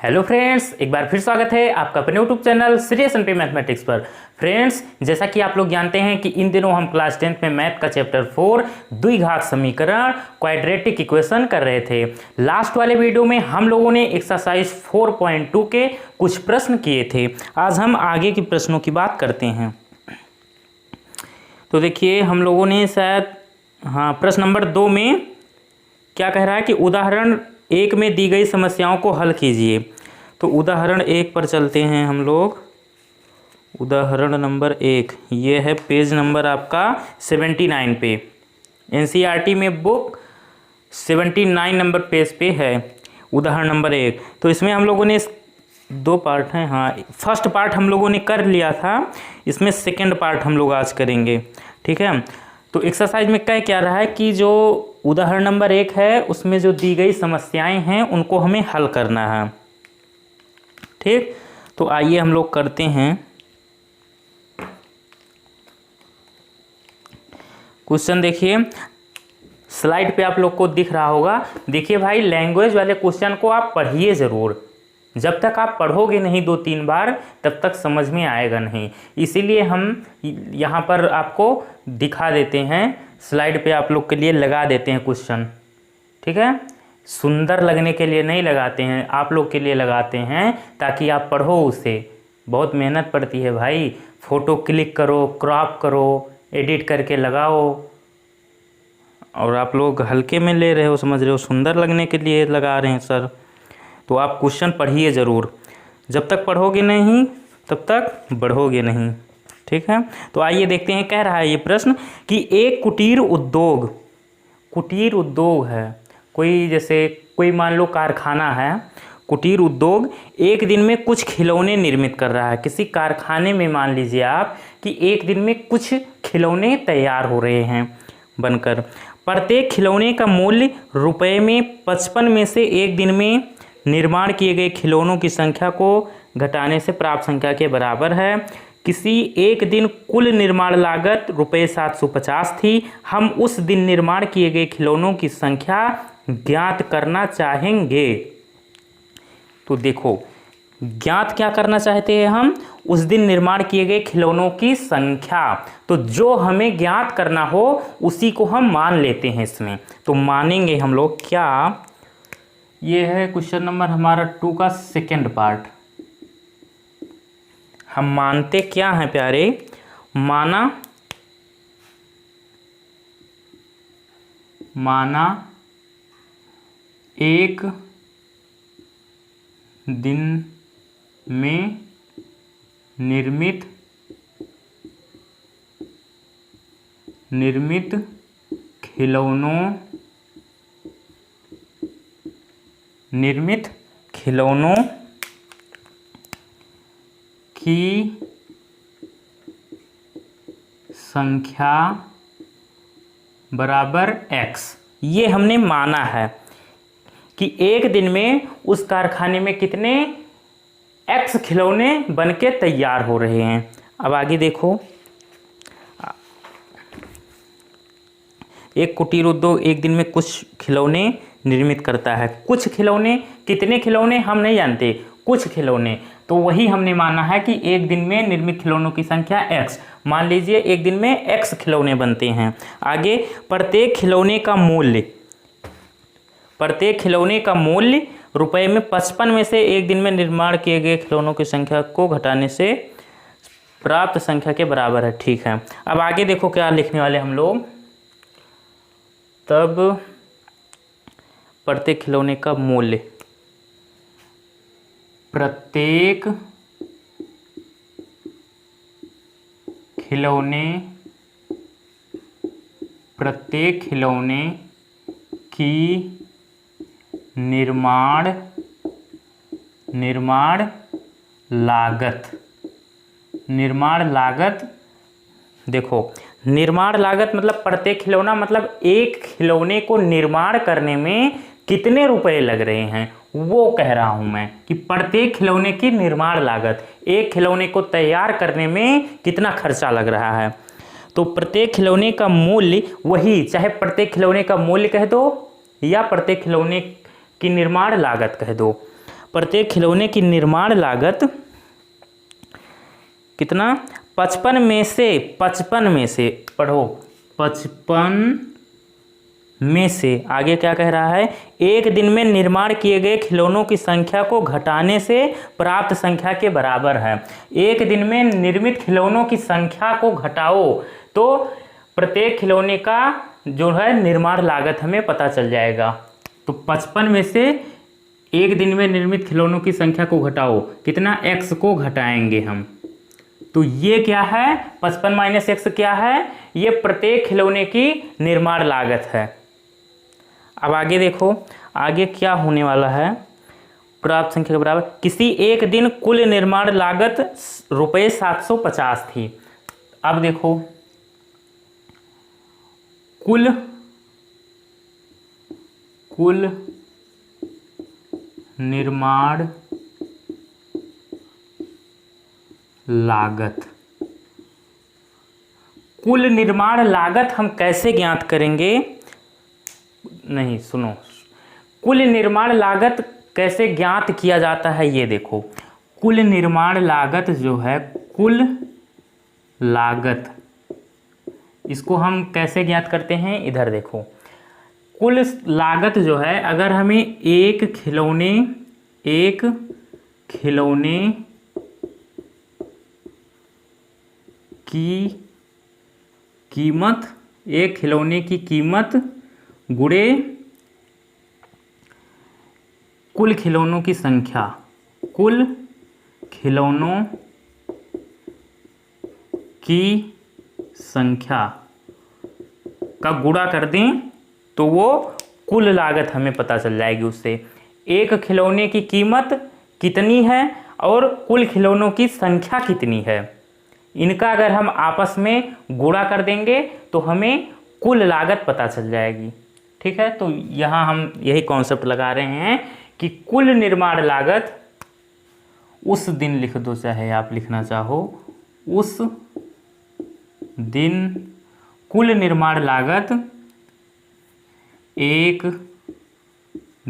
Hello friends, एक बार फिर स्वागत है आपका अपने YouTube channel serious MP mathematics पर। फ्रेंड्स, जैसा कि आप लोग जानते हैं कि इन दिनों हम क्लास 10th में मैथ का चैप्टर 4 द्विघात समीकरण क्वाड्रेटिक इक्वेशन कर रहे थे। लास्ट वाले वीडियो में हम लोगों ने एक्सरसाइज 4.2 के कुछ प्रश्न किए थे। आज हम आगे के प्रश्नों की बात करते हैं। तो देखिए, हम लोगों ने शायद प्रश्न नंबर 2 में क्या कह रहा है कि उदाहरण 1 में दी गई समस्याओं को हल कीजिए। तो उदाहरण 1 पर चलते हैं हम लोग। उदाहरण नंबर 1 ये है पेज नंबर आपका 79 पे। एनसीईआरटी में बुक 79 नंबर पेज पे है उदाहरण नंबर 1। तो इसमें हम लोगों ने 2 पार्ट हैं। फर्स्ट पार्ट हम लोगों ने कर लिया था, इसमें सेकेंड पार्ट हम लोग आज करेंगे। ठीक है। तो एक्सरसाइज में कह क्या रहा है कि जो उदाहरण नंबर 1 है उसमें जो दी गई समस्याएं हैं उनको हमें हल करना है। ठीक, तो आइए हम लोग करते हैं। क्वेश्चन देखिए, स्लाइड पे आप लोग को दिख रहा होगा। देखिए भाई, लैंग्वेज वाले क्वेश्चन को आप पढ़िए ज़रूर। जब तक आप पढ़ोगे नहीं 2-3 बार तब तक समझ में आएगा नहीं। इसीलिए हम यहाँ पर आपको दिखा देते हैं, स्लाइड पे आप लोग के लिए लगा देते हैं क्वेश्चन। ठीक है, सुंदर लगने के लिए नहीं लगाते हैं, आप लोग के लिए लगाते हैं ताकि आप पढ़ो उसे। बहुत मेहनत पड़ती है भाई, फ़ोटो क्लिक करो, क्रॉप करो, एडिट करके लगाओ, और आप लोग हल्के में ले रहे हो, समझ रहे हो, सुंदर लगने के लिए लगा रहे हैं सर। तो आप क्वेश्चन पढ़िए ज़रूर। जब तक पढ़ोगे नहीं तब तक बढ़ोगे नहीं। ठीक है, तो आइए देखते हैं। कह रहा है ये प्रश्न कि एक कुटीर उद्योग है, कोई जैसे कोई मान लो कारखाना है। कुटीर उद्योग एक दिन में कुछ खिलौने निर्मित कर रहा है। किसी कारखाने में मान लीजिए आप कि एक दिन में कुछ खिलौने तैयार हो रहे हैं बनकर। प्रत्येक खिलौने का मूल्य रुपए में 55 में से एक दिन में निर्माण किए गए खिलौनों की संख्या को घटाने से प्राप्त संख्या के बराबर है। किसी एक दिन कुल निर्माण लागत रुपये 750 थी। हम उस दिन निर्माण किए गए खिलौनों की संख्या ज्ञात करना चाहेंगे। तो देखो, ज्ञात क्या करना चाहते हैं हम? उस दिन निर्माण किए गए खिलौनों की संख्या। तो जो हमें ज्ञात करना हो उसी को हम मान लेते हैं इसमें। तो मानेंगे हम लोग क्या? ये है क्वेश्चन नंबर हमारा 2 का सेकेंड पार्ट। हम मानते क्या हैं प्यारे? माना एक दिन में निर्मित खिलौनों की संख्या बराबर x। ये हमने माना है कि एक दिन में उस कारखाने में कितने x खिलौने बनके तैयार हो रहे हैं। अब आगे देखो, एक कुटीर उद्योग एक दिन में कुछ खिलौने निर्मित करता है। कुछ खिलौने, कितने खिलौने हम नहीं जानते, कुछ खिलौने। तो वही हमने माना है कि एक दिन में निर्मित खिलौनों की संख्या x। मान लीजिए एक दिन में x खिलौने बनते हैं। आगे, प्रत्येक खिलौने का मूल्य रुपए में 55 में से एक दिन में निर्माण किए गए खिलौनों की संख्या को घटाने से प्राप्त संख्या के बराबर है। ठीक है, अब आगे देखो क्या लिखने वाले हम लोग। तब प्रत्येक खिलौने का मूल्य, प्रत्येक खिलौने की निर्माण लागत। देखो, निर्माण लागत मतलब प्रत्येक खिलौना, मतलब एक खिलौने को निर्माण करने में कितने रुपए लग रहे हैं वो कह रहा हूं मैं, कि प्रत्येक खिलौने की निर्माण लागत, एक खिलौने को तैयार करने में कितना खर्चा लग रहा है। तो प्रत्येक खिलौने का मूल्य, वही चाहे प्रत्येक खिलौने का मूल्य कह दो या प्रत्येक खिलौने की निर्माण लागत कह दो। प्रत्येक खिलौने की निर्माण लागत कितना, 55 में से पढ़ो, 55 में से आगे क्या कह रहा है, एक दिन में निर्माण किए गए खिलौनों की संख्या को घटाने से प्राप्त संख्या के बराबर है। एक दिन में निर्मित खिलौनों की संख्या को घटाओ तो प्रत्येक खिलौने का जो है निर्माण लागत हमें पता चल जाएगा। तो 55 में से एक दिन में निर्मित खिलौनों की संख्या को घटाओ, कितना, x को घटाएंगे हम। तो ये क्या है, 55 माइनस एक्स क्या है, ये प्रत्येक खिलौने की निर्माण लागत है। अब आगे देखो, आगे क्या होने वाला है, प्राप्त संख्या के बराबर, किसी एक दिन कुल निर्माण लागत रुपये 750 थी। अब देखो, कुल निर्माण लागत, कुल निर्माण लागत हम कैसे ज्ञात करेंगे, नहीं सुनो, कुल निर्माण लागत कैसे ज्ञात किया जाता है ये देखो। कुल निर्माण लागत जो है, कुल लागत, इसको हम कैसे ज्ञात करते हैं, इधर देखो। कुल लागत जो है, अगर हमें एक खिलौने की कीमत, एक खिलौने की कीमत गुणे कुल खिलौनों की संख्या, कुल खिलौनों की संख्या का गुणा कर दें तो वो कुल लागत हमें पता चल जाएगी उससे। एक खिलौने की कीमत कितनी है और कुल खिलौनों की संख्या कितनी है, इनका अगर हम आपस में गुणा कर देंगे तो हमें कुल लागत पता चल जाएगी। ठीक है, तो यहाँ हम यही कॉन्सेप्ट लगा रहे हैं कि कुल निर्माण लागत उस दिन, लिख दो चाहे आप लिखना चाहो, उस दिन कुल निर्माण लागत एक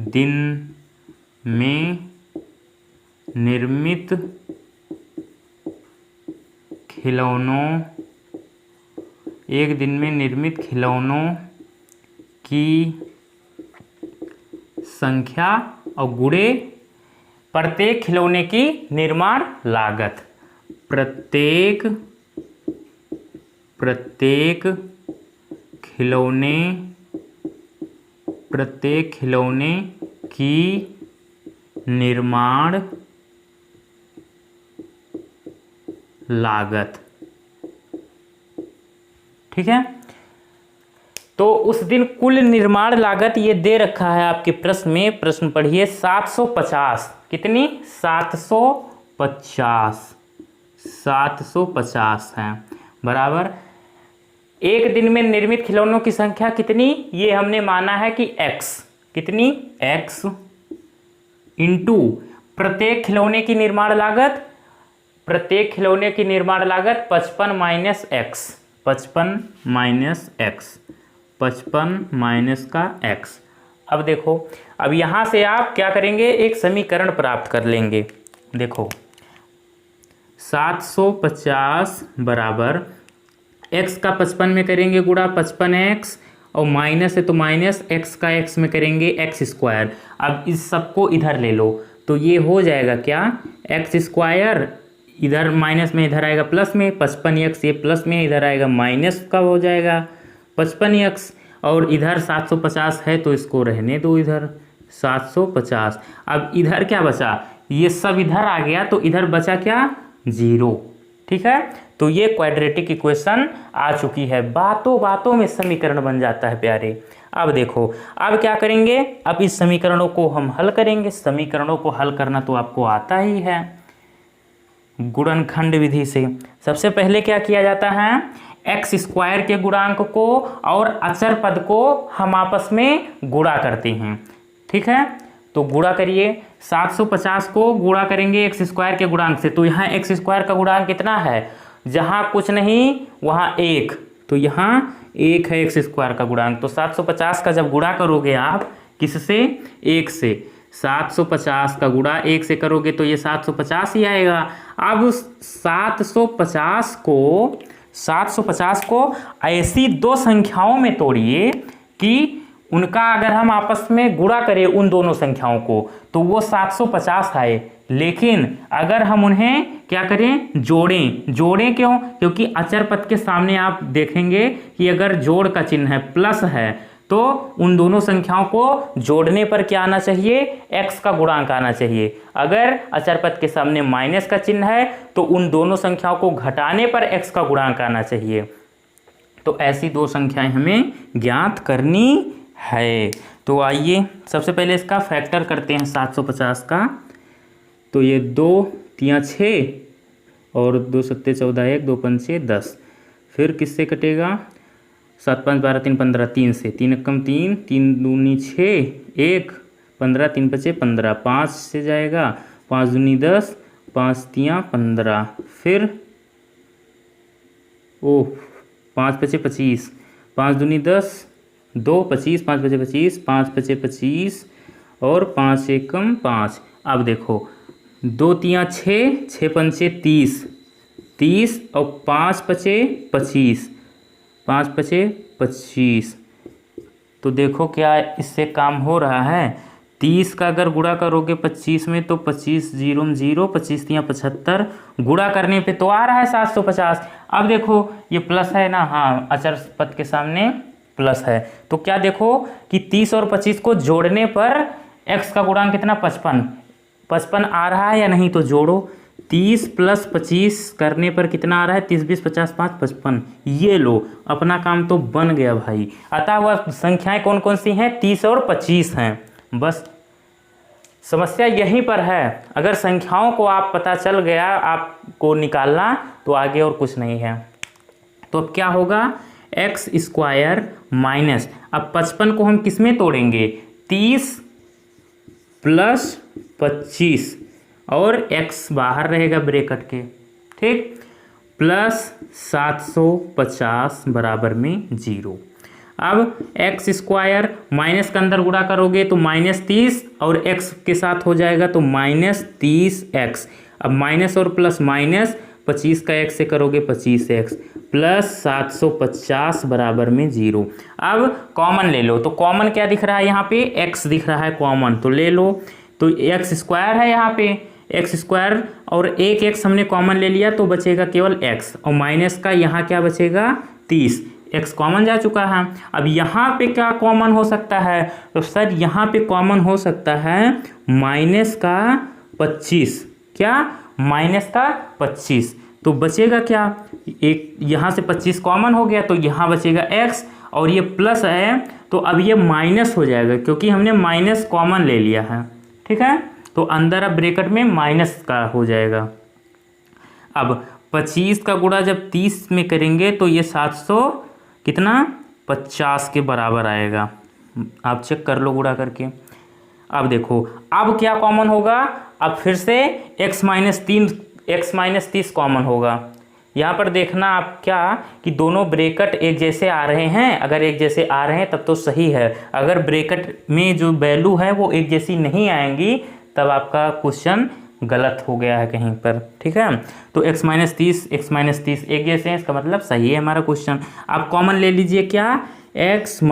दिन में निर्मित खिलौनों, एक दिन में निर्मित खिलौनों की संख्या और गुणे प्रत्येक खिलौने की निर्माण लागत, प्रत्येक खिलौने की निर्माण लागत। ठीक है, तो उस दिन कुल निर्माण लागत ये दे रखा है आपके प्रश्न में, प्रश्न पढ़िए, 750, कितनी, 750 है, बराबर एक दिन में निर्मित खिलौनों की संख्या कितनी, ये हमने माना है कि x, कितनी, x इंटू प्रत्येक खिलौने की निर्माण लागत, प्रत्येक खिलौने की निर्माण लागत 55 माइनस एक्स, 55 माइनस का x। अब देखो, अब यहाँ से आप क्या करेंगे, एक समीकरण प्राप्त कर लेंगे। देखो 750 बराबर x का 55 में करेंगे गुणा 55x, और माइनस है तो माइनस x का x में करेंगे x स्क्वायर। अब इस सबको इधर ले लो तो ये हो जाएगा क्या, x स्क्वायर, इधर माइनस में इधर आएगा प्लस में, 55x ये प्लस में इधर आएगा माइनस का हो जाएगा 55x, और इधर 750 है तो इसको रहने दो इधर 750। अब इधर क्या बचा, ये सब इधर आ गया तो इधर बचा क्या, 0। ठीक है, तो ये क्वाड्रेटिक इक्वेशन आ चुकी है, बातों में समीकरण बन जाता है प्यारे। अब देखो, अब क्या करेंगे, अब इस समीकरणों को हम हल करेंगे। समीकरणों को हल करना तो आपको आता ही है गुणनखंड विधि से। सबसे पहले क्या किया जाता है, एक्स स्क्वायर के गुणांक को और अचर पद को हम आपस में गुणा करते हैं। ठीक है, तो गुणा करिए, 750 को गुणा करेंगे एक्स स्क्वायर के गुणांक से, तो यहाँ एक्स स्क्वायर का गुणांक कितना है, जहाँ कुछ नहीं वहाँ 1, तो यहाँ 1 है एक्स स्क्वायर का गुणांक। तो 750 का जब गुणा करोगे आप किससे, 1 से, 750 का गुणा 1 से करोगे तो ये 750 ही आएगा। अब 750 को ऐसी दो संख्याओं में तोड़िए कि उनका अगर हम आपस में गुणा करें उन दोनों संख्याओं को तो वो 750 आए। लेकिन अगर हम उन्हें क्या करें, जोड़ें क्यों? क्योंकि अचर पद के सामने आप देखेंगे कि अगर जोड़ का चिन्ह है, प्लस है, तो उन दोनों संख्याओं को जोड़ने पर क्या आना चाहिए, x का गुणांक आना चाहिए। अगर अचर पद के सामने माइनस का चिन्ह है तो उन दोनों संख्याओं को घटाने पर x का गुणांक आना चाहिए। तो ऐसी दो संख्याएं हमें ज्ञात करनी है। तो आइए सबसे पहले इसका फैक्टर करते हैं 750 का। तो ये 2 3 6 और 2 7 14 1 2 5 6 10। फिर किससे कटेगा, 7 5 12 3 15 3 से, 3 एकम 3 3 दूनी 6 1 15 3 5 15 5 से जाएगा, 5 दूनी 10 5 3 15। फिर 5 5 25 5 दूनी 10 2 25 5 5 25 5 5 25 और 5 एकम 5। अब देखो 2 3 6 6 5 30 और 5 5 25 5 5 25। तो देखो क्या इससे काम हो रहा है। 30 का अगर गुणा करोगे 25 में तो 25 0 0 25 3 75, गुणा करने पे तो आ रहा है 750। अब देखो ये प्लस है ना, हाँ अचर पद के सामने प्लस है। तो क्या देखो कि 30 और 25 को जोड़ने पर x का गुणांक कितना, 55 आ रहा है या नहीं। तो जोड़ो, 30 + 25 करने पर कितना आ रहा है, 30 20 50 5 55। ये लो, अपना काम तो बन गया भाई। अतः वह संख्याएं कौन कौन सी हैं, 30 और 25 हैं। बस समस्या यहीं पर है। अगर संख्याओं को आप पता चल गया आपको निकालना, तो आगे और कुछ नहीं है। तो अब क्या होगा, x² माइनस, अब 55 को हम किस में तोड़ेंगे, 30 + 25 और x बाहर रहेगा ब्रैकेट के, ठीक, प्लस 750 बराबर में 0। अब x² माइनस का अंदर गुणा करोगे तो -30 और x के साथ हो जाएगा तो -30x। अब माइनस और प्लस माइनस, 25 का x से करोगे 25x प्लस 750 बराबर में 0। अब कॉमन ले लो, तो कॉमन क्या दिख रहा है यहाँ पे, x दिख रहा है कॉमन, तो ले लो। तो x² है यहाँ पे, x² और एक x हमने कॉमन ले लिया तो बचेगा केवल x, और माइनस का यहाँ क्या बचेगा 30, x कॉमन जा चुका है। अब यहाँ पे क्या कॉमन हो सकता है, तो सर यहाँ पे कॉमन हो सकता है माइनस का 25, क्या माइनस का 25। तो बचेगा क्या, एक यहाँ से 25 कॉमन हो गया तो यहाँ बचेगा x, और ये प्लस है तो अब ये माइनस हो जाएगा क्योंकि हमने माइनस कॉमन ले लिया है, ठीक है। तो अंदर अब ब्रैकेट में माइनस का हो जाएगा। अब 25 का गुणा जब 30 में करेंगे तो ये 750 के बराबर आएगा। आप चेक कर लो गुणा करके। अब देखो अब क्या कॉमन होगा, अब फिर से x - 30 कॉमन होगा। यहाँ पर देखना आप क्या कि दोनों ब्रैकेट एक जैसे आ रहे हैं, अगर एक जैसे आ रहे हैं तब तो सही है, अगर ब्रैकेट में जो वैल्यू है वो एक जैसी नहीं आएंगी तब आपका क्वेश्चन गलत हो गया है कहीं पर, ठीक है। तो x - 30 एक जैसे हैं, इसका मतलब सही है हमारा क्वेश्चन। आप कॉमन ले लीजिए क्या, x -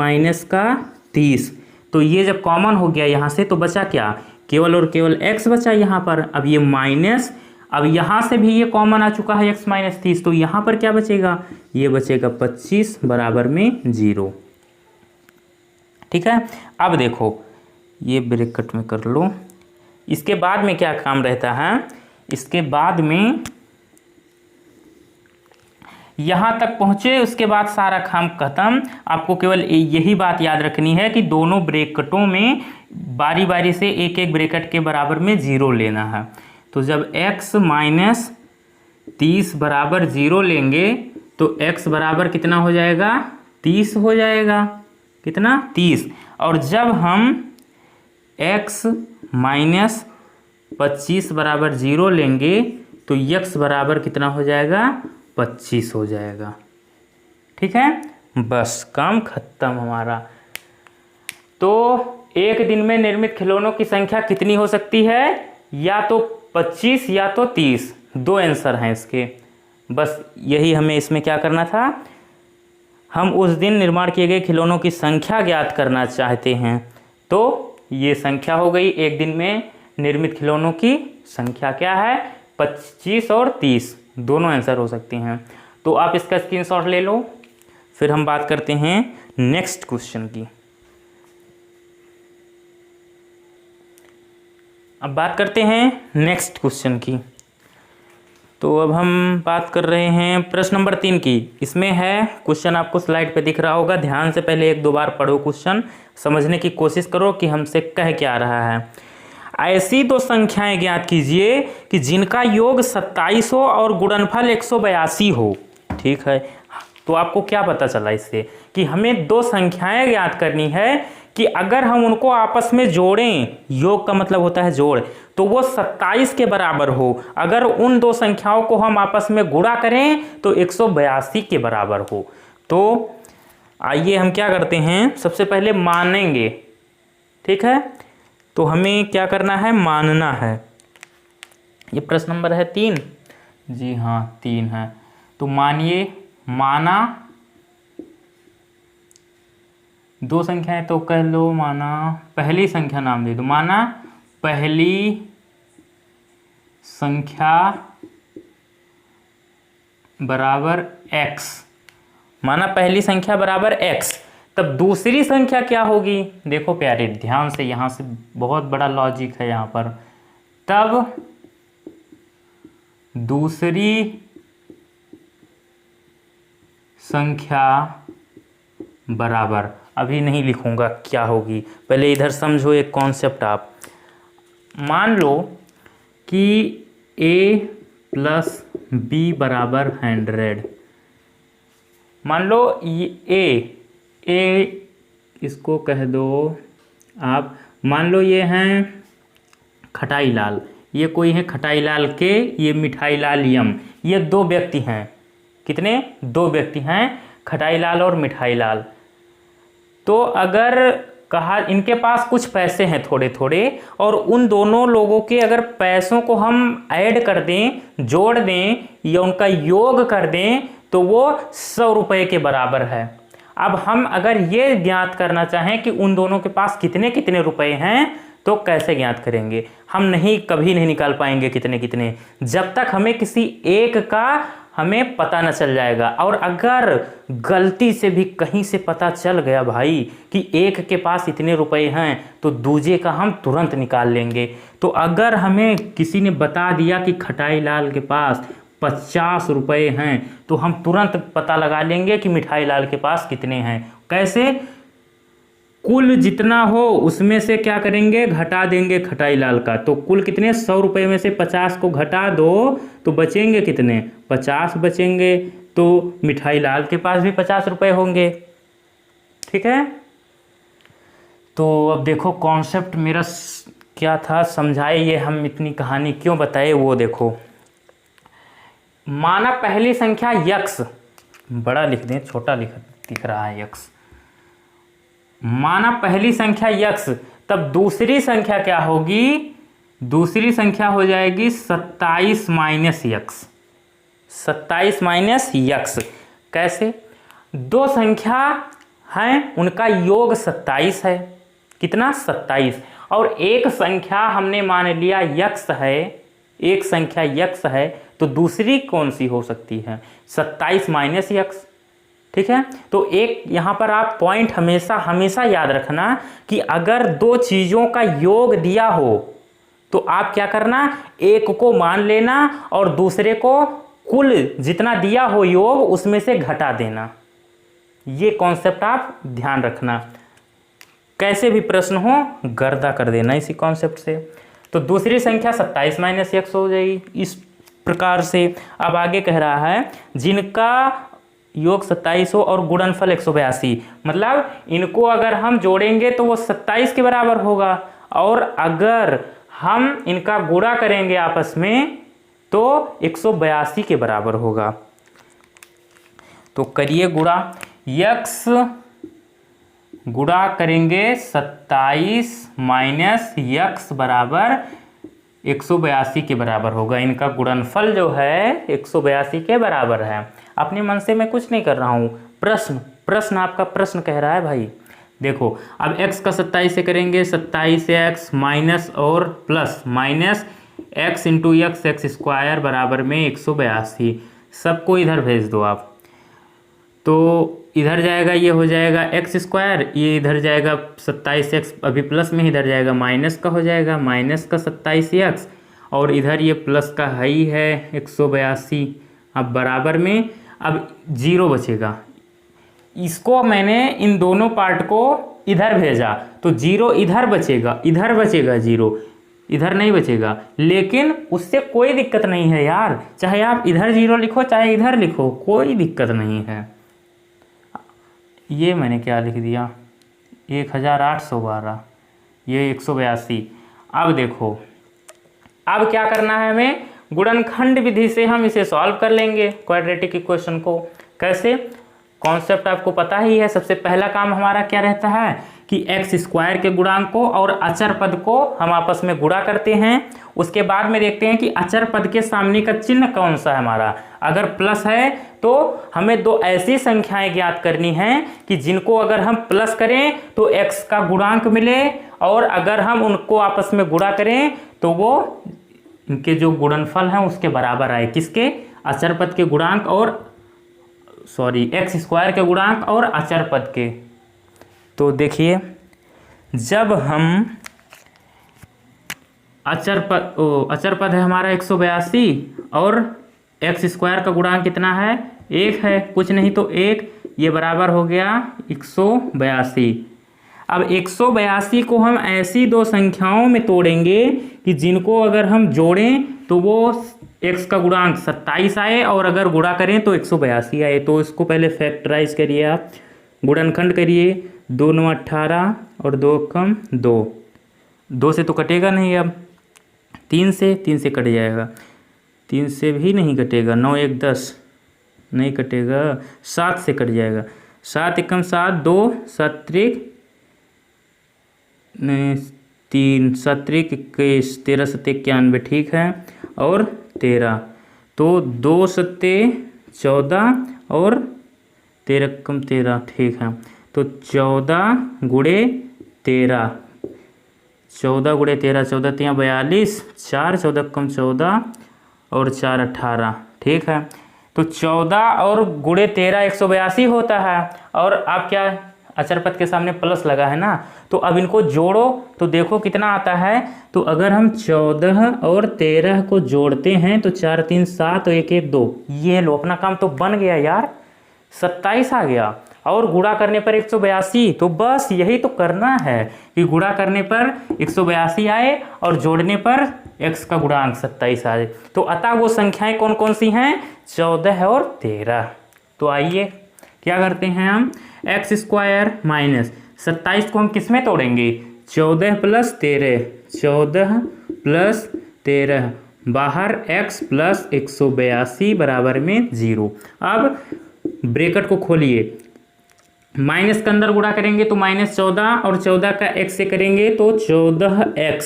30। तो ये जब कॉमन हो गया यहाँ से तो बचा क्या, केवल और केवल x बचा यहाँ पर। अब ये माइनस, अब यहाँ से भी ये कॉमन आ चुका है x - 30, तो यहाँ पर क्या बचेगा, ये बचेगा 25 बराबर में 0, ठीक है। अब देखो ये ब्रैकेट में कर लो। इसके बाद में क्या काम रहता है, इसके बाद में यहाँ तक पहुँचे उसके बाद सारा काम खत्म। आपको केवल यही बात याद रखनी है कि दोनों ब्रैकेटों में बारी बारी से एक एक ब्रैकेट के बराबर में 0 लेना है। तो जब x - 30 बराबर 0 लेंगे तो x बराबर कितना हो जाएगा, 30 हो जाएगा, कितना 30। और जब हम x - 25 बराबर 0 लेंगे तो x बराबर कितना हो जाएगा, 25 हो जाएगा, ठीक है। बस काम खत्म हमारा। तो एक दिन में निर्मित खिलौनों की संख्या कितनी हो सकती है? या तो 25 या तो 30, दो आंसर हैं इसके। बस यही हमें इसमें क्या करना था, हम उस दिन निर्माण किए गए खिलौनों की संख्या ज्ञात करना चाहते हैं। तो ये संख्या हो गई, एक दिन में निर्मित खिलौनों की संख्या क्या है? 25 और 30, दोनों आंसर हो सकती हैं। तो आप इसका स्क्रीनशॉट ले लो। फिर हम बात करते हैं नेक्स्ट क्वेश्चन की। अब बात करते हैं नेक्स्ट क्वेश्चन की। तो अब हम बात कर रहे हैं प्रश्न नंबर 3 की। इसमें है, क्वेश्चन आपको स्लाइड पे दिख रहा होगा, ध्यान से पहले 1-2 बार पढ़ो क्वेश्चन, समझने की कोशिश करो कि हमसे कह क्या रहा है। ऐसी दो संख्याएं ज्ञात कीजिए कि जिनका योग 27 हो और गुणनफल 182 हो। ठीक है, तो आपको क्या पता चला इससे कि हमें दो संख्याएं ज्ञात करनी है कि अगर हम उनको आपस में जोड़ें, योग का मतलब होता है जोड़, तो वो 27 के बराबर हो। अगर उन दो संख्याओं को हम आपस में गुणा करें तो 182 के बराबर हो। तो आइए हम क्या करते हैं, सबसे पहले मानेंगे। ठीक है, तो हमें क्या करना है, मानना है। ये प्रश्न नंबर है 3, जी हाँ 3 है। तो मानिए, माना दो संख्याएं तो कह लो, माना पहली संख्या नाम दे दो, माना पहली संख्या बराबर x, माना पहली संख्या बराबर x। तब दूसरी संख्या क्या होगी? देखो प्यारे ध्यान से, यहां से बहुत बड़ा लॉजिक है यहां पर। तब दूसरी संख्या बराबर, अभी नहीं लिखूंगा क्या होगी, पहले इधर समझो एक कॉन्सेप्ट आप। मान लो कि a + b बराबर 100। मान लो ये a इसको कह दो आप, मान लो ये हैं खटाई लाल, ये कोई है खटाई लाल के, ये मिठाई लाल यम, ये दो व्यक्ति हैं। कितने? दो व्यक्ति हैं, खटाई लाल और मिठाई लाल। तो अगर कहा इनके पास कुछ पैसे हैं थोड़े थोड़े, और उन दोनों लोगों के अगर पैसों को हम ऐड कर दें, जोड़ दें या उनका योग कर दें तो वो 100 रुपये के बराबर है। अब हम अगर ये ज्ञात करना चाहें कि उन दोनों के पास कितने कितने रुपए हैं तो कैसे ज्ञात करेंगे? हम कभी नहीं निकाल पाएंगे कितने कितने, जब तक हमें किसी एक का हमें पता न चल जाएगा। और अगर गलती से भी कहीं से पता चल गया भाई कि एक के पास इतने रुपए हैं तो दूजे का हम तुरंत निकाल लेंगे। तो अगर हमें किसी ने बता दिया कि खटाई लाल के पास 50 रुपए हैं तो हम तुरंत पता लगा लेंगे कि मिठाई लाल के पास कितने हैं। कैसे? कुल जितना हो उसमें से क्या करेंगे, घटा देंगे खटाई लाल का। तो कुल कितने, 100 रुपये में से 50 को घटा दो तो बचेंगे कितने, 50 बचेंगे। तो मिठाई लाल के पास भी 50 रुपये होंगे। ठीक है, तो अब देखो कॉन्सेप्ट मेरा क्या था, समझाए ये हम इतनी कहानी क्यों बताए वो देखो। माना पहली संख्या यक्स, बड़ा लिख दें, छोटा दिख रहा है यक्स। माना पहली संख्या यक्स, तब दूसरी संख्या क्या होगी? दूसरी संख्या हो जाएगी 27 माइनस यक्स। 27 माइनस यक्स कैसे? दो संख्या हैं, उनका योग 27 है। कितना? 27। और एक संख्या हमने मान लिया यक्स है, एक संख्या यक्स है, तो दूसरी कौन सी हो सकती है? 27 माइनस यक्स। ठीक है, तो एक यहां पर आप पॉइंट हमेशा याद रखना कि अगर दो चीजों का योग दिया हो तो आप क्या करना, एक को मान लेना और दूसरे को कुल जितना दिया हो योग उसमें से घटा देना। ये कॉन्सेप्ट आप ध्यान रखना, कैसे भी प्रश्न हो गर्दा कर देना इसी कॉन्सेप्ट से। तो दूसरी संख्या 27 माइनस यक्स हो जाएगी इस प्रकार से। अब आगे कह रहा है जिनका योग 27 हो और गुणनफल 182, मतलब इनको अगर हम जोड़ेंगे तो वो 27 के बराबर होगा, और अगर हम इनका गुणा करेंगे आपस में तो 182 के बराबर होगा। तो करिए गुणा, यक्स गुणा करेंगे 27 माइनस यक्स बराबर 182 के बराबर होगा। इनका गुणनफल जो है 182 के बराबर है। अपने मन से मैं कुछ नहीं कर रहा हूँ, प्रश्न आपका प्रश्न कह रहा है भाई। देखो अब x का 27 से करेंगे 27x माइनस और plus minus x into x square बराबर में 182। सबको इधर भेज दो आप, तो इधर जाएगा ये हो जाएगा एक्स स्क्वायर, ये इधर जाएगा 27x अभी प्लस में, इधर जाएगा माइनस का हो जाएगा माइनस का 27x, और इधर ये प्लस का ही है 182। अब बराबर में अब जीरो बचेगा। इसको मैंने इन दोनों पार्ट को इधर भेजा तो जीरो इधर बचेगा जीरो इधर नहीं बचेगा, लेकिन उससे कोई दिक्कत नहीं है यार, चाहे आप इधर जीरो लिखो चाहे इधर लिखो, कोई दिक्कत नहीं है। ये मैंने क्या लिख दिया 1812, ये 182। अब देखो अब क्या करना है हमें, गुणनखंड विधि से हम इसे सॉल्व कर लेंगे क्वाड्रेटिक इक्वेशन को। कैसे, कॉन्सेप्ट आपको पता ही है। सबसे पहला काम हमारा क्या रहता है कि एक्स स्क्वायर के गुणांक को और अचर पद को हम आपस में गुणा करते हैं। उसके बाद में देखते हैं कि अचर पद के सामने का चिन्ह कौन सा है हमारा। अगर प्लस है तो हमें दो ऐसी संख्याएं ज्ञात करनी हैं कि जिनको अगर हम प्लस करें तो एक्स का गुणांक मिले, और अगर हम उनको आपस में गुणा करें तो वो इनके जो गुणनफल हैं उसके बराबर आए। किसके, अचर पद के गुणांक और एक्स स्क्वायर के गुणांक और अचर पद के। तो देखिए जब हम अचर पद है हमारा 182 और एक्स स्क्वायर का गुणांक कितना है, 1 है, कुछ नहीं तो 1, ये बराबर हो गया 182। अब 182 को हम ऐसी दो संख्याओं में तोड़ेंगे कि जिनको अगर हम जोड़ें तो वो x का गुणांक 27 आए, और अगर गुणा करें तो 182 आए। तो इसको पहले फैक्टराइज करिए आप, गुणनखंड करिए, 2 9 18 और 2 कम 2, 2 से तो कटेगा नहीं, अब 3 से कट जाएगा, 3 से भी नहीं कटेगा, 9 1 10 नहीं कटेगा, 7 से कट जाएगा, 7 एकम 7, 2 7 त्रिक 3 7 त्रिक 21, 13 7 91, ठीक है, और 13, तो 2 7 14 और 13 कम 13, ठीक है, तो 14 गुणे 13, 14 गुणे 13, 14 3 42, 4 14 कम 14 और 4 18, ठीक है। तो 14 और गुणे 13 182 होता है, और आप क्या अचर पद के सामने प्लस लगा है ना, तो अब इनको जोड़ो तो देखो कितना आता है। तो अगर हम 14 और 13 को जोड़ते हैं तो 4 3 7 और 1 1 2, ये लो अपना काम तो बन गया यार, 27 आ गया, और गुणा करने पर 182। तो बस यही तो करना है कि गुणा करने पर 182 आए और जोड़ने पर x का गुणांक 27 आए। तो अतः वो संख्याएं कौन कौन सी हैं, 14 और 13। तो आइए क्या करते हैं हम, एक्स स्क्वायर माइनस 27 को हम किस में तोड़ेंगे, 14 प्लस 13, 14 प्लस 13, बाहर x प्लस 182 बराबर में 0। अब ब्रैकेट को खोलिए, माइनस के अंदर गुणा करेंगे तो -14 और 14 का x से करेंगे तो 14x,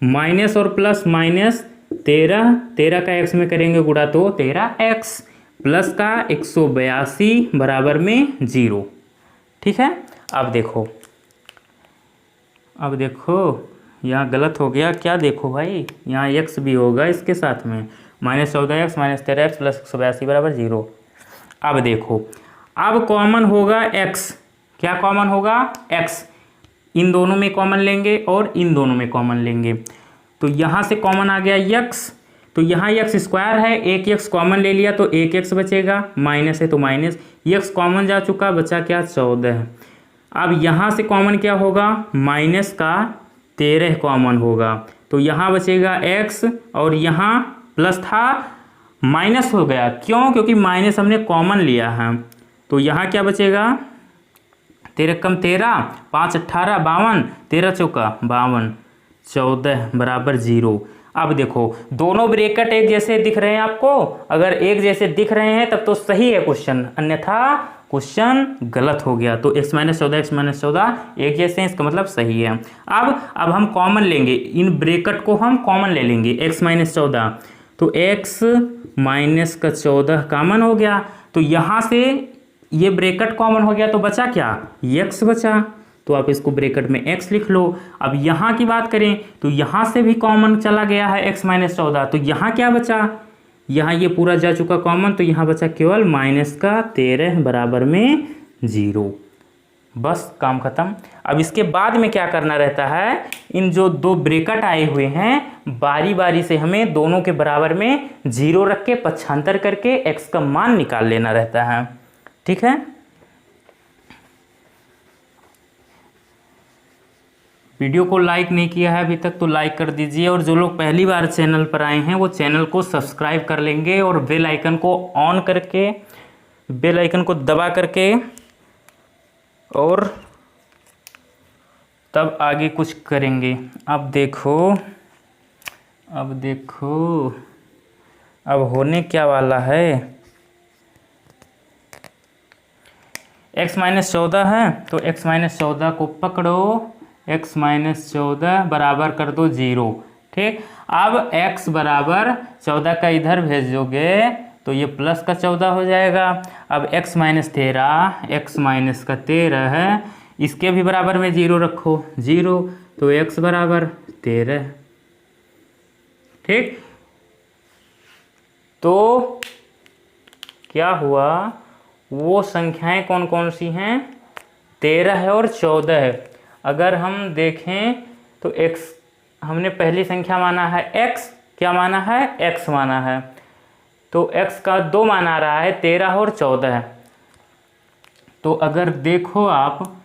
माइनस और प्लस माइनस 13, 13 का x में करेंगे गुणा तो 13x, प्लस का 182 बराबर में 0, ठीक है। अब देखो यहाँ गलत हो गया, क्या देखो भाई, यहाँ x भी होगा इसके साथ में, -14x माइनस 13x प्लस 182 बराबर 0। अब देखो अब कॉमन होगा x, क्या कॉमन होगा, x, इन दोनों में कॉमन लेंगे और इन दोनों में कॉमन लेंगे, तो यहाँ से कॉमन आ गया x, तो यहाँ x स्क्वायर है, एक x कॉमन ले लिया तो एक x बचेगा, माइनस है तो माइनस, x कॉमन जा चुका, बचा क्या 14। अब यहाँ से कॉमन क्या होगा, माइनस का 13 कॉमन होगा, तो यहाँ बचेगा x, और यहाँ प्लस था माइनस हो गया, क्यों, क्योंकि माइनस हमने कॉमन लिया है। तो यहाँ क्या बचेगा, 13 कम 13, 5 18 52, 13 चौका 52, 14 बराबर 0। अब देखो दोनों ब्रैकेट एक जैसे दिख रहे हैं आपको, अगर एक जैसे दिख रहे हैं तब तो सही है क्वेश्चन, अन्यथा क्वेश्चन गलत हो गया। तो x माइनस 14 x माइनस 14 एक जैसे हैं, इसका मतलब सही है। अब हम कॉमन लेंगे, इन ब्रैकेट को हम कॉमन ले लेंगे, x माइनस 14, तो x माइनस का 14 कॉमन हो गया। तो यहाँ से ये ब्रैकेट कॉमन हो गया, तो बचा क्या, x बचा। तो आप इसको ब्रैकेट में x लिख लो। अब यहाँ की बात करें तो यहाँ से भी कॉमन चला गया है x माइनस 14, तो यहाँ क्या बचा, यहाँ ये पूरा जा चुका कॉमन, तो यहाँ बचा केवल माइनस का 13 बराबर में 0। बस काम खत्म। अब इसके बाद में क्या करना रहता है, इन जो दो ब्रैकेट आए हुए हैं बारी बारी से हमें दोनों के बराबर में 0 रख के पक्षांतर करके x का मान निकाल लेना रहता है। ठीक है, वीडियो को लाइक नहीं किया है अभी तक तो लाइक कर दीजिए, और जो लोग पहली बार चैनल पर आए हैं वो चैनल को सब्सक्राइब कर लेंगे और बेल आइकन को ऑन करके, बेल आइकन को दबा करके, और तब आगे कुछ करेंगे। अब देखो अब होने क्या वाला है, x माइनस 14 है, तो x माइनस 14 को पकड़ो, x माइनस 14 बराबर कर दो 0। ठीक, अब x बराबर 14 का इधर भेजोगे तो ये प्लस का 14 हो जाएगा। अब x माइनस 13, x माइनस का 13 है, इसके भी बराबर में 0 रखो, 0, तो x बराबर 13। ठीक, तो क्या हुआ, वो संख्याएं कौन कौन सी हैं, 13 है और 14 है। अगर हम देखें तो x हमने पहली संख्या माना है, x क्या माना है, x माना है, तो x का 2 मान आ रहा है, 13 और 14 है। तो अगर देखो आप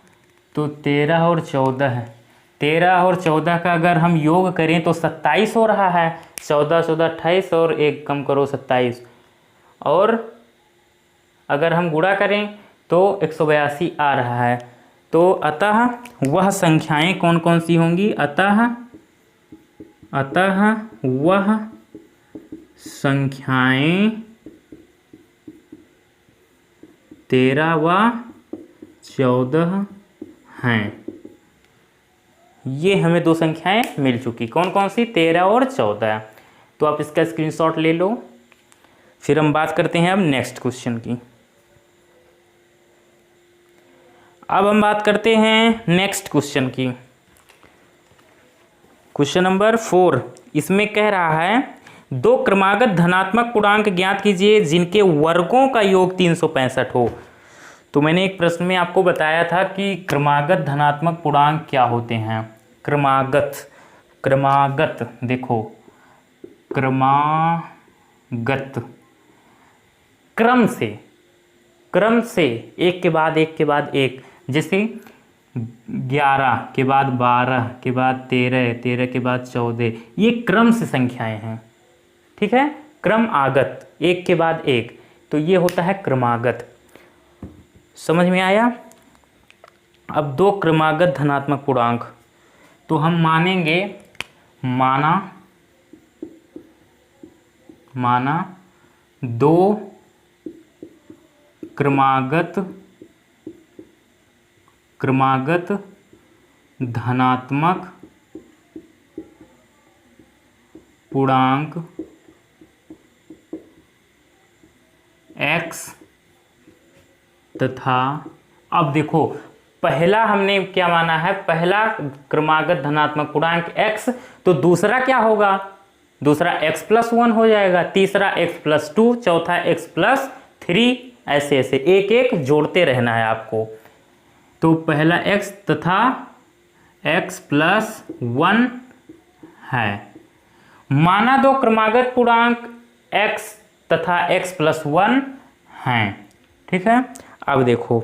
तो 13 और 14 है, 13 और 14 का अगर हम योग करें तो 27 हो रहा है, 14 14 28 और 1 कम करो 27, और अगर हम गुणा करें तो 182 आ रहा है। तो अतः वह संख्याएं कौन कौन सी होंगी, अतः वह संख्याएं 13 व 14 हैं। ये हमें दो संख्याएं मिल चुकी, कौन कौन सी, 13 और 14। तो आप इसका स्क्रीनशॉट ले लो। फिर हम बात करते हैं अब नेक्स्ट क्वेश्चन की। अब हम बात करते हैं नेक्स्ट क्वेश्चन की, क्वेश्चन नंबर 4। इसमें कह रहा है दो क्रमागत धनात्मक पूर्णांक ज्ञात कीजिए जिनके वर्गों का योग 365 हो। तो मैंने एक प्रश्न में आपको बताया था कि क्रमागत धनात्मक पूर्णांक क्या होते हैं। क्रमागत देखो, क्रमागत क्रम से एक के बाद एक के बाद एक, जैसे 11 के बाद 12 के बाद 13, 13 के बाद 14, ये क्रम से संख्याएं हैं। ठीक है, क्रम आगत एक के बाद एक, तो ये होता है क्रमागत। समझ में आया। अब दो क्रमागत धनात्मक पूर्णांक, तो हम मानेंगे, माना दो क्रमागत धनात्मक पूर्णांक x तथा, अब देखो पहला हमने क्या माना है, पहला क्रमागत धनात्मक पूर्णांक x, तो दूसरा क्या होगा, दूसरा x+1 हो जाएगा, तीसरा x+2, चौथा x+3, ऐसे ऐसे एक एक जोड़ते रहना है आपको। तो पहला x तथा x+1 है। माना दो क्रमागत पूर्णांक x तथा x+1 हैं। ठीक है, अब देखो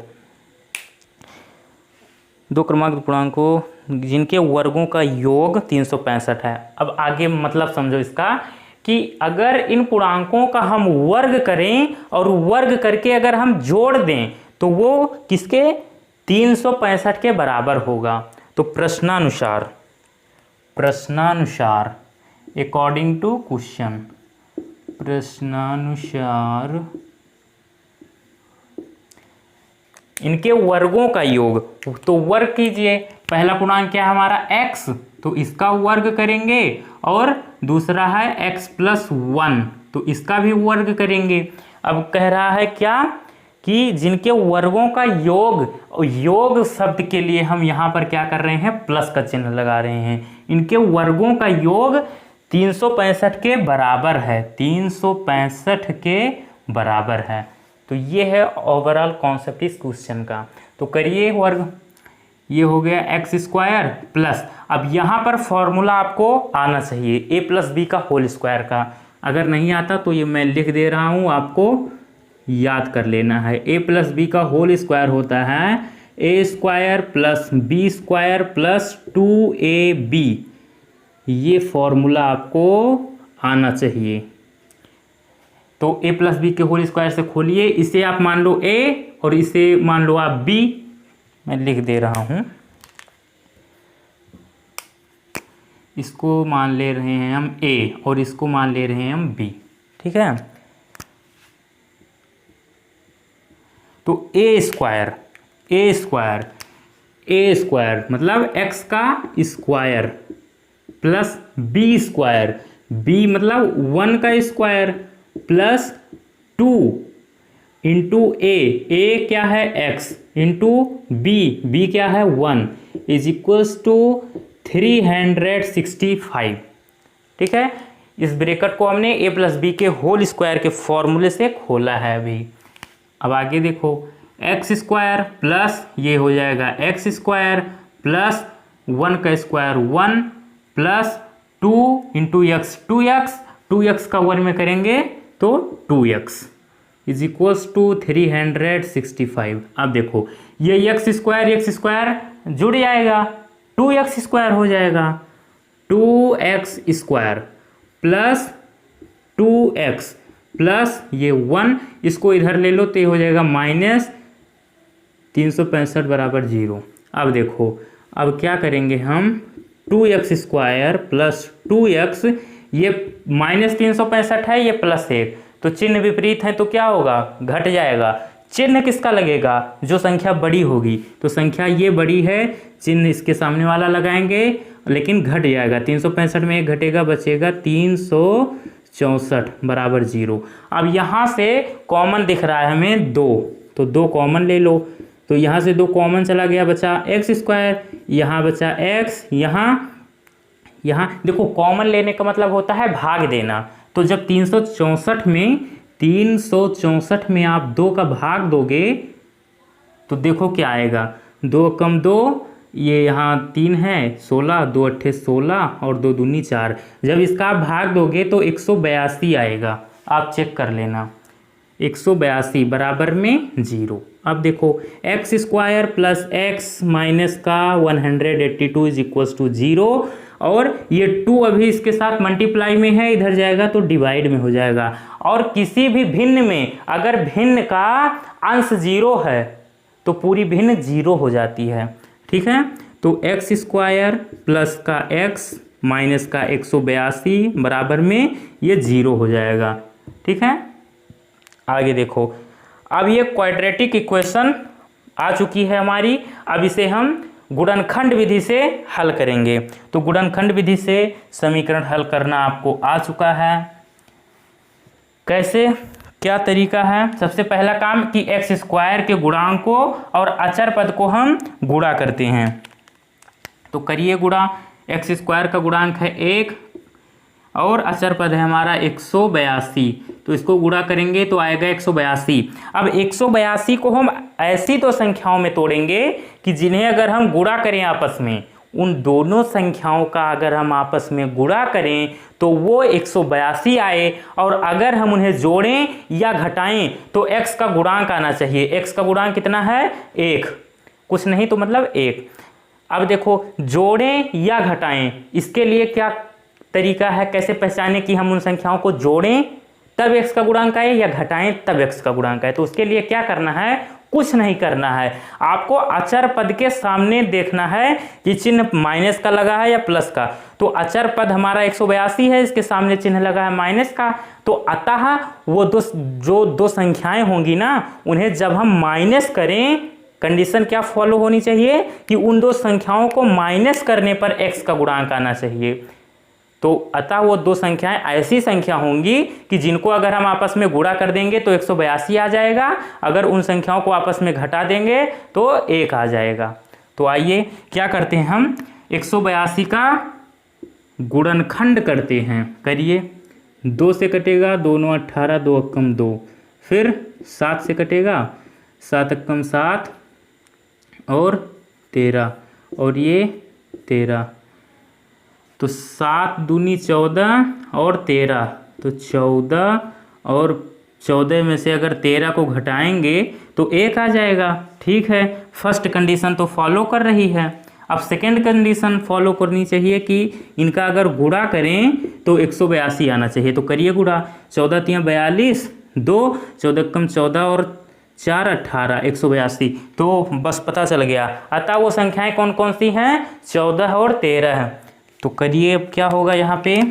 दो क्रमागत पूर्णांकों जिनके वर्गों का योग 365 है। अब आगे मतलब समझो इसका, कि अगर इन पूर्णांकों का हम वर्ग करें और वर्ग करके अगर हम जोड़ दें तो वो किसके 365 के बराबर होगा। तो प्रश्नानुसार अकॉर्डिंग टू क्वेश्चन, प्रश्नानुसार इनके वर्गों का योग, तो वर्ग कीजिए। पहला पूर्णांक क्या है हमारा x, तो इसका वर्ग करेंगे, और दूसरा है x प्लस 1, तो इसका भी वर्ग करेंगे। अब कह रहा है क्या कि जिनके वर्गों का योग, योग शब्द के लिए हम यहाँ पर क्या कर रहे हैं, प्लस का चिन्ह लगा रहे हैं। इनके वर्गों का योग 365 के बराबर है, 365 के बराबर है। तो ये है ओवरऑल कॉन्सेप्ट इस क्वेश्चन का। तो करिए वर्ग, ये हो गया एक्स स्क्वायर प्लस, अब यहाँ पर फॉर्मूला आपको आना चाहिए ए प्लस बी का होल स्क्वायर का। अगर नहीं आता तो ये मैं लिख दे रहा हूँ, आपको याद कर लेना है। ए प्लस बी का होल स्क्वायर होता है A square plus B square plus 2ab। ये फॉर्मूला आपको आना चाहिए। तो ए प्लस बी के होल स्क्वायर से खोलिए, इसे आप मान लो ए और इसे मान लो आप बी। मैं लिख दे रहा हूं, इसको मान ले रहे हैं हम ए और इसको मान ले रहे हैं हम बी, ठीक है। तो A square, A square, A square मतलब एक्स का square plus B square, B मतलब 1 का स्क्वायर प्लस 2 इंटू ए क्या है x इंटू बी क्या है 1 इज इक्वल्स टू 365। ठीक है, इस ब्रैकेट को हमने ए प्लस बी के होल स्क्वायर के फॉर्मूले से खोला है अभी। अब आगे देखो, एक्स स्क्वायर प्लस ये हो जाएगा एक्स स्क्वायर प्लस 1 का square 1 plus 2 into x 2x का 1 में करेंगे तो 2x इज इक्वल्स टू 365। अब देखो ये एक्स स्क्वायर जुड़ जाएगा, 2x स्क्वायर हो जाएगा, 2x square plus 2x plus ये 1, इसको इधर ले लो तो ये हो जाएगा माइनस 365 बराबर 0। अब देखो अब क्या करेंगे हम, 2x स्क्वायर प्लस 2x, ये माइनस 365 है, ये प्लस 1, तो चिन्ह विपरीत है तो क्या होगा, घट जाएगा। चिन्ह किसका लगेगा, जो संख्या बड़ी होगी, तो संख्या ये बड़ी है, चिन्ह इसके सामने वाला लगाएंगे लेकिन घट जाएगा। 365 में 1 घटेगा, बचेगा 364 बराबर 0। अब यहाँ से कॉमन दिख रहा है हमें 2, तो 2 कॉमन ले लो, तो यहाँ से 2 कॉमन चला गया, बचा एक्स स्क्वायर, यहाँ बचा एक्स, यहाँ देखो कॉमन लेने का मतलब होता है भाग देना। तो जब 364 में आप 2 का भाग दोगे तो देखो क्या आएगा, 2 कम 2, ये यहाँ 3 है, 16, 2 अट्ठे 16 और 2 दूनी 4। जब इसका आप भाग दोगे तो 182 आएगा, आप चेक कर लेना, 182 बराबर में 0। अब देखो x square plus x minus का 182 इज इक्वल्स टू 0, और ये 2 अभी इसके साथ मल्टीप्लाई में है, इधर जाएगा तो डिवाइड में हो जाएगा। और किसी भी भिन्न में अगर भिन्न का अंश 0 है तो पूरी भिन्न 0 हो जाती है। ठीक है, तो एक्स स्क्वायर प्लस का एक्स माइनस का 182 बराबर में ये 0 हो जाएगा। ठीक है, आगे देखो, अब ये क्वाड्रेटिक इक्वेशन आ चुकी है हमारी, अब इसे हम गुणनखंड विधि से हल करेंगे। तो गुणनखंड विधि से समीकरण हल करना आपको आ चुका है। कैसे, क्या तरीका है, सबसे पहला काम कि एक्स स्क्वायर के गुणांक को और अचर पद को हम गुणा करते हैं। तो करिए गुणा, एक्स स्क्वायर का गुणांक है 1 और अचर पद है हमारा 182, तो इसको गुणा करेंगे तो आएगा 182। अब 182 को हम ऐसी तो संख्याओं में तोड़ेंगे कि जिन्हें अगर हम गुणा करें आपस में, उन दोनों संख्याओं का अगर हम आपस में गुणा करें तो वो 182 आए, और अगर हम उन्हें जोड़ें या घटाएं तो x का गुणांक आना चाहिए। x का गुणांक कितना है, 1, कुछ नहीं तो मतलब 1। अब देखो जोड़ें या घटाएं, इसके लिए क्या तरीका है, कैसे पहचाने कि हम उन संख्याओं को जोड़ें तब x का गुणांक आए या घटाएं तब x का गुणांक आए। तो उसके लिए क्या करना है, कुछ नहीं करना है, आपको अचर पद के सामने देखना है कि चिन्ह माइनस का लगा है या प्लस का। तो अचर पद हमारा 182 है, इसके सामने चिन्ह लगा है माइनस का, तो अतः वो जो दो संख्याएं होंगी ना, उन्हें जब हम माइनस करें कंडीशन क्या फॉलो होनी चाहिए कि उन दो संख्याओं को माइनस करने पर x का गुणांक आना चाहिए। तो अतः वो दो संख्याएं ऐसी संख्या होंगी कि जिनको अगर हम आपस में गुणा कर देंगे तो 182 आ जाएगा, अगर उन संख्याओं को आपस में घटा देंगे तो 1 आ जाएगा। तो आइए क्या करते हैं, हम 182 का गुणनखंड करते हैं। करिए, 2 से कटेगा 2 9 18, 2 अक्कम 2, फिर 7 से कटेगा 7 अक्कम 7 और 13, और ये 13, तो 7 दूनी 14 और 13, तो 14 और 14 में से अगर 13 को घटाएंगे तो 1 आ जाएगा। ठीक है, फर्स्ट कंडीशन तो फॉलो कर रही है। अब सेकेंड कंडीशन फॉलो करनी चाहिए कि इनका अगर गुणा करें तो 182 आना चाहिए। तो करिए गुणा, 14 3 42, 2 14 कम 14 और 4 18, 182। तो बस पता चल गया। अतः वो संख्याएं कौन कौन सी हैं, 14 और 13। तो करिए अब क्या होगा, यहाँ पे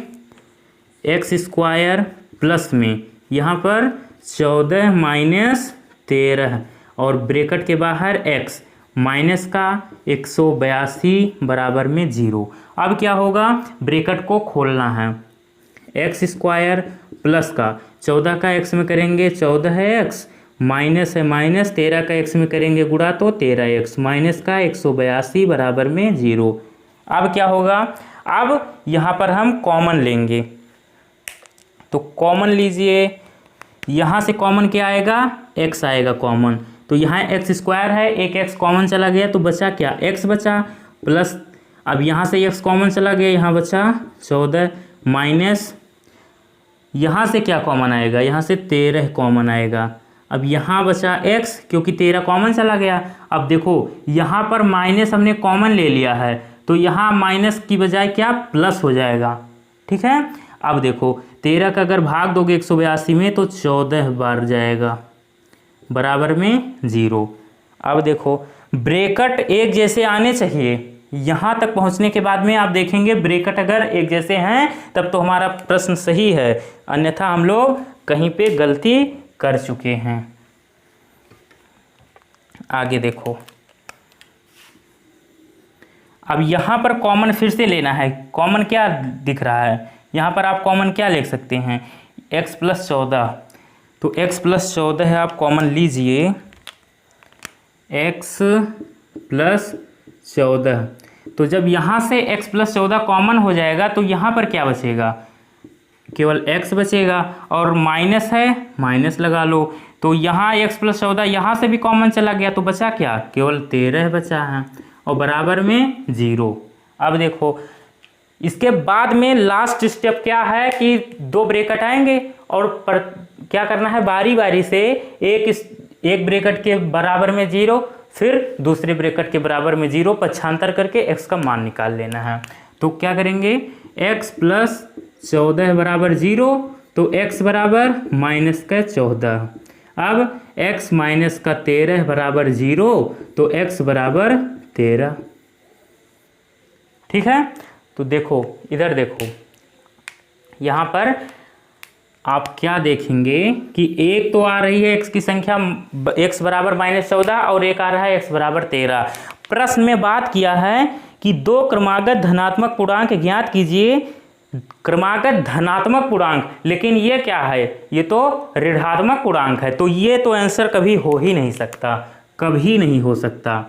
एक्स स्क्वायर प्लस में यहाँ पर 14 माइनस 13 और ब्रैकेट के बाहर x माइनस का 182 बराबर में 0। अब क्या होगा, ब्रैकेट को खोलना है, एक्स स्क्वायर प्लस का 14 का x में करेंगे 14x, माइनस है माइनस 13 का x में करेंगे गुणा तो 13x, माइनस का 182 बराबर में 0। अब क्या होगा, अब यहाँ पर हम कॉमन लेंगे, तो कॉमन लीजिए, यहाँ से कॉमन क्या आएगा, x आएगा कॉमन। तो यहाँ एक्स स्क्वायर है, एक x कॉमन चला गया तो बचा क्या, x बचा, प्लस अब यहाँ से x कॉमन चला गया, यहाँ बचा 14 माइनस, यहाँ से क्या कॉमन आएगा, यहाँ से 13 कॉमन आएगा। अब यहाँ बचा x क्योंकि 13 कॉमन चला गया। अब देखो यहाँ पर माइनस हमने कॉमन ले लिया है तो यहाँ माइनस की बजाय क्या प्लस हो जाएगा। ठीक है, अब देखो 13 का अगर भाग दोगे 182 में तो 14 बार जाएगा बराबर में 0। अब देखो ब्रैकेट एक जैसे आने चाहिए, यहाँ तक पहुँचने के बाद में आप देखेंगे ब्रैकेट अगर एक जैसे हैं तब तो हमारा प्रश्न सही है, अन्यथा हम लोग कहीं पे गलती कर चुके हैं। आगे देखो, अब यहाँ पर कॉमन फिर से लेना है। कॉमन क्या दिख रहा है, यहाँ पर आप कॉमन क्या ले सकते हैं, x प्लस 14, तो x प्लस 14 है, आप कॉमन लीजिए x प्लस 14। तो जब यहाँ से x प्लस 14 कॉमन हो जाएगा तो यहाँ पर क्या बचेगा, केवल x बचेगा, और माइनस है माइनस लगा लो, तो यहाँ x प्लस 14 यहाँ से भी कॉमन चला गया तो बचा क्या, केवल 13 बचा है और बराबर में 0। अब देखो इसके बाद में लास्ट स्टेप क्या है कि दो ब्रैकेट आएंगे और क्या करना है, बारी बारी से एक ब्रैकेट के बराबर में 0, फिर दूसरे ब्रैकेट के बराबर में 0 पक्षांतर करके x का मान निकाल लेना है। तो क्या करेंगे, x प्लस 14 बराबर 0, तो x बराबर माइनस का 14, अब x माइनस का 13 बराबर 0, तो x बराबर 13। ठीक है, तो देखो इधर देखो, यहाँ पर आप क्या देखेंगे कि एक तो आ रही है x की संख्या x बराबर -14 और एक आ रहा है x बराबर 13। प्रश्न में बात किया है कि दो क्रमागत धनात्मक पूर्णांक ज्ञात कीजिए। क्रमागत धनात्मक पूर्णांक, लेकिन ये क्या है, ये तो ऋणात्मक पूर्णांक है, तो ये तो आंसर कभी हो ही नहीं सकता, कभी नहीं हो सकता।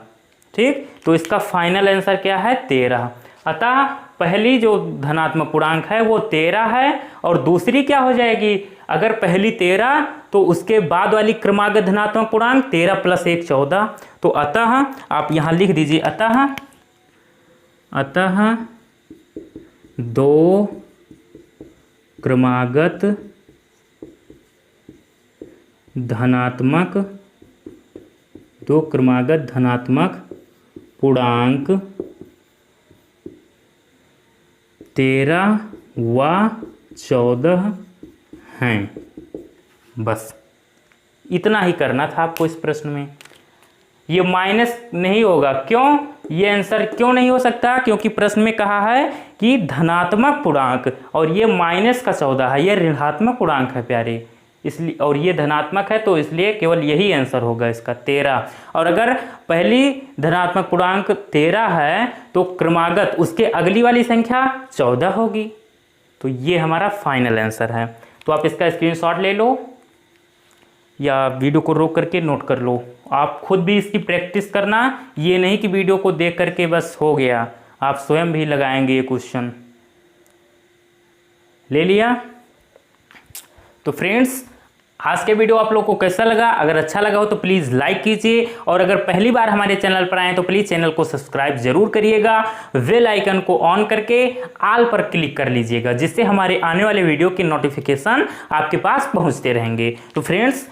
ठीक, तो इसका फाइनल आंसर क्या है, 13। अतः पहली जो धनात्मक पूर्णांक है वो 13 है, और दूसरी क्या हो जाएगी, अगर पहली 13 तो उसके बाद वाली क्रमागत धनात्मक पूर्णांक 13 प्लस 1 14। तो अतः आप यहाँ लिख दीजिए, अतः दो क्रमागत धनात्मक पूर्णांक 13 व 14 हैं। बस इतना ही करना था आपको इस प्रश्न में। ये माइनस नहीं होगा, क्यों, ये आंसर क्यों नहीं हो सकता, क्योंकि प्रश्न में कहा है कि धनात्मक पूर्णांक और ये -14 है, ये ऋणात्मक पूर्णांक है प्यारे, इसलिए, और ये धनात्मक है तो इसलिए केवल यही आंसर होगा इसका 13। और अगर पहली धनात्मक पूर्णांक 13 है तो क्रमागत उसके अगली वाली संख्या 14 होगी। तो ये हमारा फाइनल आंसर है। तो आप इसका स्क्रीनशॉट ले लो या वीडियो को रोक करके नोट कर लो। आप खुद भी इसकी प्रैक्टिस करना, ये नहीं कि वीडियो को देख करके बस हो गया, आप स्वयं भी लगाएंगे ये क्वेश्चन। ले लिया? तो फ्रेंड्स, आज के वीडियो आप लोग को कैसा लगा? अगर अच्छा लगा हो तो प्लीज़ लाइक कीजिए, और अगर पहली बार हमारे चैनल पर आए तो प्लीज़ चैनल को सब्सक्राइब जरूर करिएगा। बेल आइकन को ऑन करके ऑल पर क्लिक कर लीजिएगा, जिससे हमारे आने वाले वीडियो की नोटिफिकेशन आपके पास पहुंचते रहेंगे। तो फ्रेंड्स,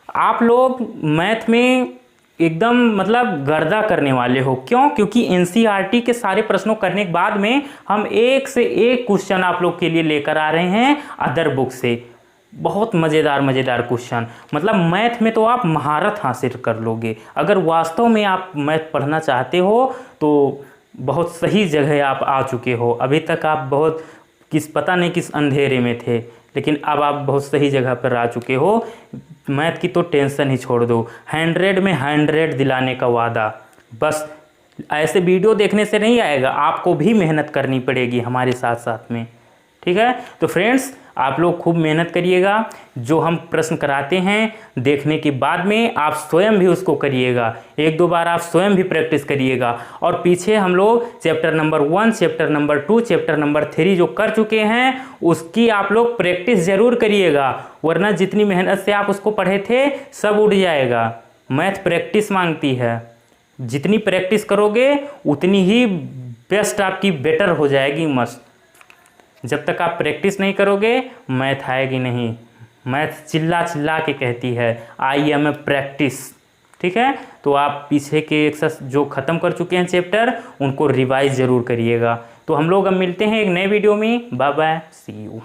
आप लोग मैथ में एकदम मतलब गर्दा करने वाले हो। क्यों? क्योंकि एनसीईआरटी के सारे प्रश्नों करने के बाद में हम एक से एक क्वेश्चन आप लोग के लिए लेकर आ रहे हैं अदर बुक से। बहुत मज़ेदार क्वेश्चन, मतलब मैथ में तो आप महारत हासिल कर लोगे। अगर वास्तव में आप मैथ पढ़ना चाहते हो तो बहुत सही जगह आप आ चुके हो। अभी तक आप बहुत पता नहीं किस अंधेरे में थे, लेकिन अब आप बहुत सही जगह पर आ चुके हो। मैथ की तो टेंशन ही छोड़ दो, 100 में 100 दिलाने का वादा। बस ऐसे वीडियो देखने से नहीं आएगा, आपको भी मेहनत करनी पड़ेगी हमारे साथ साथ में। ठीक है? तो फ्रेंड्स, आप लोग खूब मेहनत करिएगा। जो हम प्रश्न कराते हैं देखने के बाद में आप स्वयं भी उसको करिएगा, 1-2 बार आप स्वयं भी प्रैक्टिस करिएगा। और पीछे हम लोग chapter number 1, chapter number 2, chapter number 3 जो कर चुके हैं उसकी आप लोग प्रैक्टिस जरूर करिएगा, वरना जितनी मेहनत से आप उसको पढ़े थे सब उड़ जाएगा। मैथ प्रैक्टिस मांगती है, जितनी प्रैक्टिस करोगे उतनी ही बेस्ट आपकी बेटर हो जाएगी मस्त। जब तक आप प्रैक्टिस नहीं करोगे मैथ आएगी नहीं। मैथ चिल्ला चिल्ला के कहती है आई एम ए प्रैक्टिस। ठीक है? तो आप पीछे के एक्सरसाइज जो ख़त्म कर चुके हैं चैप्टर उनको रिवाइज ज़रूर करिएगा। तो हम लोग अब मिलते हैं एक नए वीडियो में। Bye bye, see you.